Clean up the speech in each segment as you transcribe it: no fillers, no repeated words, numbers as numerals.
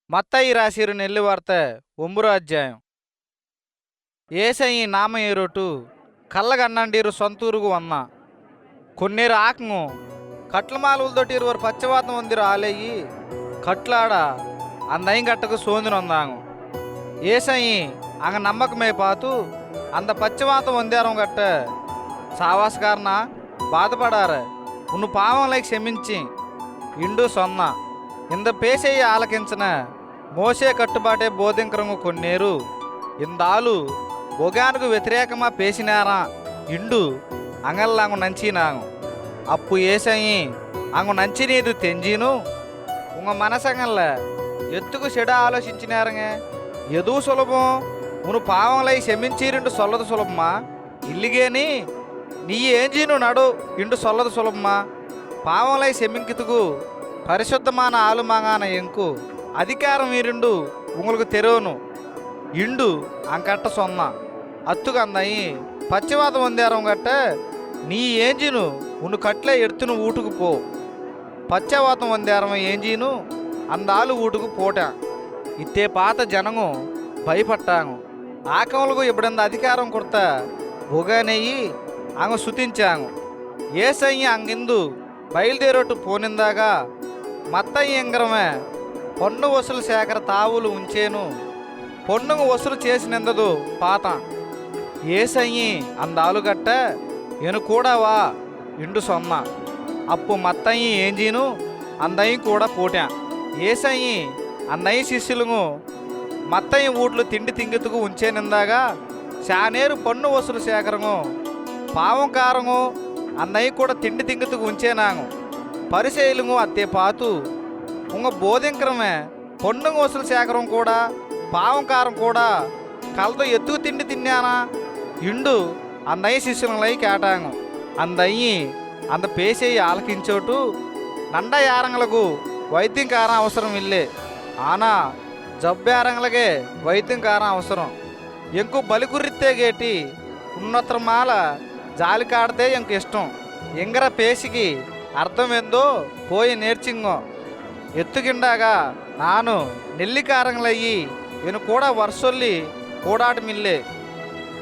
மத்தయి రాసిరు నెల్లి వార్త 9 అధ్యాయం. ಏಸಯಿ ನಾಮ ಏರೋಟು ಕಲ್ಲಗನ್ನಂಡೀರು ಸ್ವಂತೂರುಗು ವನ್ನ ಕೊನ್ನೇರು ಆಕಂಗು ಕಟ್ಲ ಮಾಲುಲ್ದೊಟ್ಟಿರು ஒரு பச்சவாதம் வந்திரு ஆலேயி கட்லாட அந்த கட்டக்கு சோந்தின வந்தாங்க. ஏசையி அங்க நம்பக்கமே பார்த்து அந்த பச்சவாதம் வந்தாரம் கட்ட సావాసకారణ బాధపడారు ఉన్ను పావంలై క్షమించి ఇండు సొన్న ఇంద పేసేయి ఆలకించిన మోసే కట్టుబాటే బోధింకరంగు కొన్నేరు ఇందాలు బొగానుకు వ్యతిరేకమా పేసినారా ఇండు అంగల్లాంగు నంచినాంగు. అప్పు ఏసయి అంగు నంచినీరు తెంజీను ఉంగ మనసంగల్ల ఎత్తుకు చెడ ఆలోచించినారంగ ఎదు సులభం ఉను పావంలై క్షమించీరిండు సొల్లదు సులభమా ఇల్లిగేని నీ ఏంజీను నడు ఇండు సొల్లదు సులభమా పావంలై సెమ్మింకితుకు పరిశుద్ధమాన ఆలుమాగాన ఎంకు అధికారం ఈరుండు உங்களுக்கு తెరోను ఇండు అంకట్ట సొన్న అత్తుకు అందయి పచ్చివాతం వందారం గట్ట నీ ఏంజీను ఉన్ను కట్లే ఎడుతును ఊటుకు పో పచ్చవాతం వందారం ఏంజీను అందాలు ఊటుకు పోటా ఇత్తే పాత జనము భయపట్టాము ఆకములకు ఇప్పుడంత అధికారం కొడత బొగానెయ్యి అంగ సుతించాంగు. ఏసయ్య అంగిందు బయలుదేరొట్టు పోనిందాగా మత్తయ్య ఎంగరమే పొన్ను వసూలు సేకర తావులు ఉంచేను పొన్నుగు వసూలు చేసినందదు పాత ఏసయ్యి అందాలుగట్ట ఎను కూడావా ఇండు సొన్న అప్పు మత్తయ్యి ఏంజీను అందయ్యి కూడా పోటా. ఏసయ్యి అందయ్యి శిష్యులుగు మత్తయ్య ఊట్లు తిండి తింగితుకు ఉంచేనిందాగా శానేరు పన్ను వసూలు సేకరము పావం కారము అన్నయ్య కూడా తిండి తింగితుకు ఉంచేనాంగు. పరిశైలుగు అత్తే పాతు ఉంగ బోధింకరమే పొన్ను వసూలు సేకరం కూడా పావం కారం కూడా కలతో ఎత్తుకు తిండి తిన్నానా ఇండు అన్నయ్య శిష్యులై కేటాంగు. అందయ్యి అంద పేసేయి ఆలకించోటు నండ యారంగలకు వైద్యం కారం అవసరం ఇల్లే ఆనా జబ్బేరంగలకే వైద్యం కారం అవసరం ఎంకు బలికుర్రితే గేటి ఉన్నత్ర మాల జాలి కాడితే ఎంకు ఇష్టం ఎంగర పేసికి అర్థం ఏందో పోయి నేర్చింగో ఎత్తుకిండాగా నాను నెల్లికారంలయ్యి ఎను కూడా వర్షొల్లి కూడాటి మిల్లే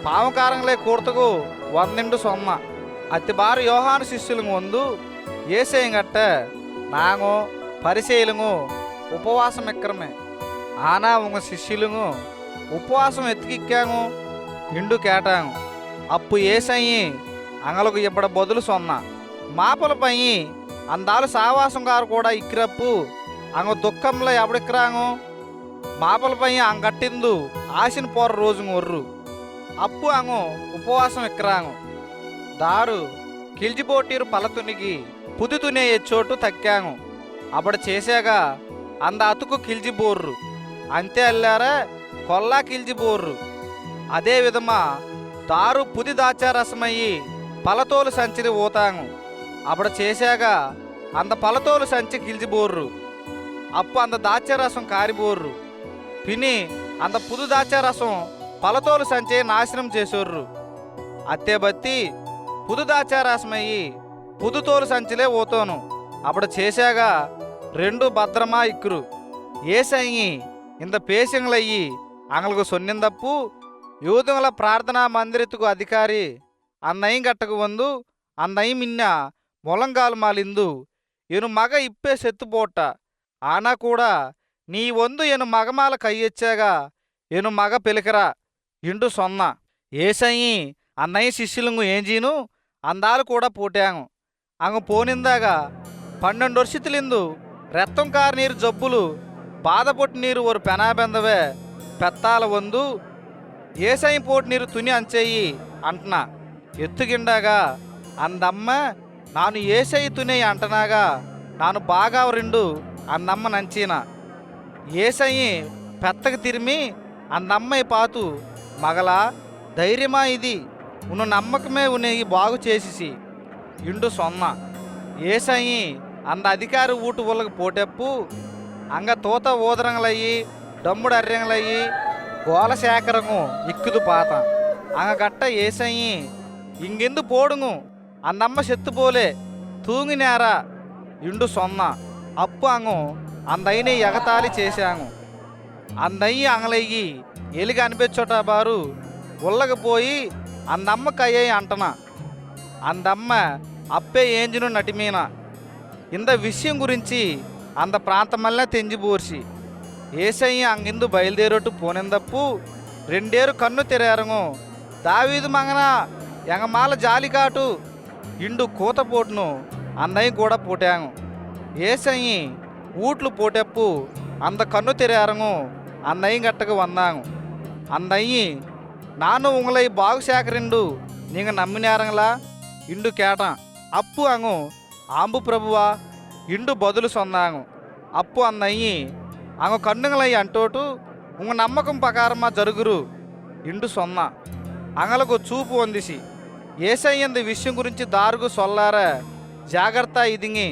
పావకారంలే కూర్తకు వందిండు సొమ్మ అతిబారు యోహాను శిష్యులు ముందు ఏసేయంగట్ట నాంగు పరిశీలుగు ఉపవాసం ఎక్కరమే ఆనా ఉంగ శిష్యులుగు ఉపవాసం ఎత్తుకిక్కాము ఇండు కేటాంగు. అప్పు ఏసయ్యి అంగలకు ఇప్పడ బదులు సొన్న మాపలపై అందాలు సావాసం గారు కూడా ఇక్కిరప్పు అంగ దుఃఖంలో ఎప్పుడిక్కరాంగు మాపలపై అంగట్టిందు ఆశను పోర రోజు ఒర్రు అప్పు అంగు ఉపవాసం ఎక్కరాంగు. దారు కిల్జిపోటీరు పలతునికి పుది తునే ఎచ్చోటు తక్కాంగు అప్పుడు చేశాగా అంద అతుకు కిల్జిబోర్రు అంతే అల్లారా కొల్లా కిల్జిబోర్రు. అదే విధమా దారు పుది దాచారసమయ్యి పలతోలు సంచిని ఊతాంగు అప్పుడు చేశాగా అంద పలతోలు సంచి కిల్జిబోర్రు అప్పు అంద దాచారసం కారిబోర్రు పిని అంద పుదు దాచారసం పలతోలు సంచి నాశనం చేసోర్రు. అత్తే బత్తి పుదు దాచారసమయ్యి పుదుతోలు సంచిలే ఓతోను అప్పుడు చేశాగా రెండు భద్రమా ఇక్కురు. ఏసయ్యి ఇంత పేషంలయ్యి అంగలకు సొన్నిందప్పు యూదుల ప్రార్థనా మందిరத்துக்கு అధికారి అన్నయ్య గట్టకు వందు అన్నయ్య మిన్న మొలంగాలు మాలిందు ఎను మగ ఇప్పే సెత్తుపోట ఆనా కూడా నీ వందు ఎను మగమాల కయ్యొచ్చాగా ఎను మగ పిలికరా ఇండు సొన్న. ఏసయ్యి అన్నయ్య శిష్యులుగు ఏంజీను అందాలు కూడా పోటాంగు అంగ పోనిందాగా 12 వర్షితులిందు రెత్తం కారు నీరు జబ్బులు బాధపొట్టి నీరు ఒక పెనాబెందవే పెత్తాల వందు ఏసై పోటు నీరు తుని అంచేయి అంటనా ఎత్తుకిండాగా అందమ్మ నాను ఏసై తునే అంటనాగా నాను బాగా రెండు అందమ్మ నంచీన ఏసయ్యి పెత్తకు తిరిమి అందమ్మాయి పాతు మగలా ధైర్యమా ఇది ఉన్ను నమ్మకమే ఉన్నయి బాగు చేసి ఇండు సొన్న. ఏసయ్యి అంద అధికారి ఊటు ఊళ్ళకి పోటెప్పు అంగ తోత ఊదరంగలయ్యి డమ్ముడు అర్రెంగలయ్యి గోల సేకరంగు ఇక్కుదు పాత అంగ గట్ట ఏసయ్యి ఇంగెందు పోడుగు అందమ్మ సెత్తుపోలే తూంగినారా ఇండు సొన్న అప్పు అంగు అందైన ఎగతాళి చేశాంగు. అందయ్యి అంగలయ్యి ఎలిగి అనిపించోట బారు ఉల్లకి పోయి అందమ్మ కయ్యాయి అంటనా అందమ్మ అప్పే ఏంజును నటిమీన ఇంద విషయం గురించి అంద ప్రాంతమల్లా తెంజిబూర్చి ఏసయ్య అంగిందు బయలుదేరొట్టు పోనిందప్పు రెండేరు కన్ను తెరేరంగు దావీదు మంగన ఎంగమాల జాలికాటు ఇండు కూతపోటును అందయ్య కూడా పోటాంగు ఏసయ్యి ఊట్లు పోటెప్పు అంద కన్ను తెరేరంగు అందయ్య గట్టకు వందాంగు అందయ్యి నాను ఉంగలై బాగు సేకరిండు నీங்க నమ్మినారంగలా ఇండు కేటం అప్పు అంగు ఆంబు ప్రభువా ఇండు బదులు సొందాంగు అప్పు అందయ్యి అంగ కన్నుగలై అంటోటు ఉంగ నమ్మకం ప్రకారమా జరుగురు ఇండు సొన్న అంగలకు చూపు వందిసి ఏసయ్యంది విషయం గురించి దారుగు సొల్లార జాగ్రత్త ఇదింగి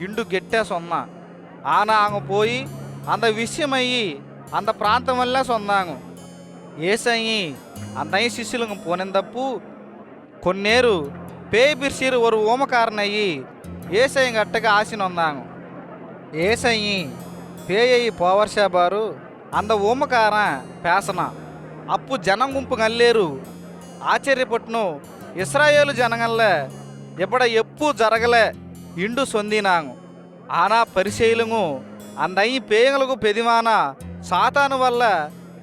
ఇండు గెట్టా సొన్న ఆన అంగ పోయి అంద విషయమయ్యి అంద ప్రాంతం వల్ల సొందాంగు ఏసయ్యి అందయ్య శిష్యులకు పోనిందప్పు కొన్నేరు పేయి బిర్సీరు ఒక ఓమకారనయ్యి ఏసయ్య గట్టగా ఆశనొందాంగు ఏసయ్యి పేయ్యి పోవర్షాబారు అంద ఓమకార పేసన అప్పు జనం గుంపు గల్లేరు ఆశ్చర్యపట్టును ఇస్రాయేలు జనగల్ల ఎప్పుడ ఎప్పు జరగలే ఇండు సొందినాంగు ఆనా పరిశీలము అందయ్యి పేయలకు పెదిమాన సాతాను వల్ల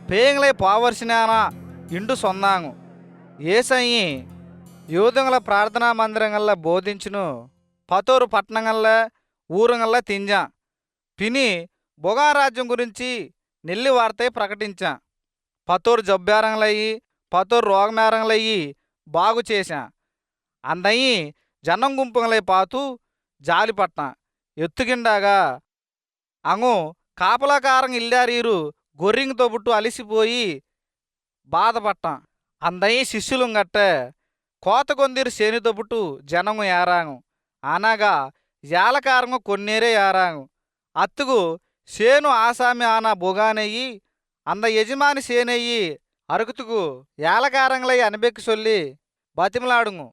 పేయలై పోవర్సినానా ఇండు సొందాంగు ఏసయ్యి యూదుల ప్రార్థనా మందిరంగల్లా బోధించును పతోరు పట్టణంగల్లా ఊరంగల్లా తింజా పిని బొగారాజ్యం గురించి నెల్లి వార్తే ప్రకటించా పతోరు జబ్బేరంగలయ్యి పతోరు రోగమేరంగలయ్యి బాగు చేశా అందయ్యి జనం గుంపుగలై పాతూ జాలిపట్న ఎత్తుకిండాగా అంగు కాపలాకారం ఇల్లారీరు గొర్రింగ్ తోబుట్టు అలిసిపోయి బాధపట్టాం అందయ్యి శిష్యులు గట్టే కోత కొందిరు సేనుతోబుట్టు జనము ఏరాంగు అనగా ఏలకారంగు కొన్నేరే ఏరాంగు అత్తుగు సేను ఆసామి ఆన బొగానెయ్యి అంద యజమాని సేనయ్యి అరుకుతుకు ఏలకారంగలై అనబెక్కి సొల్లి బతిమలాడుంగు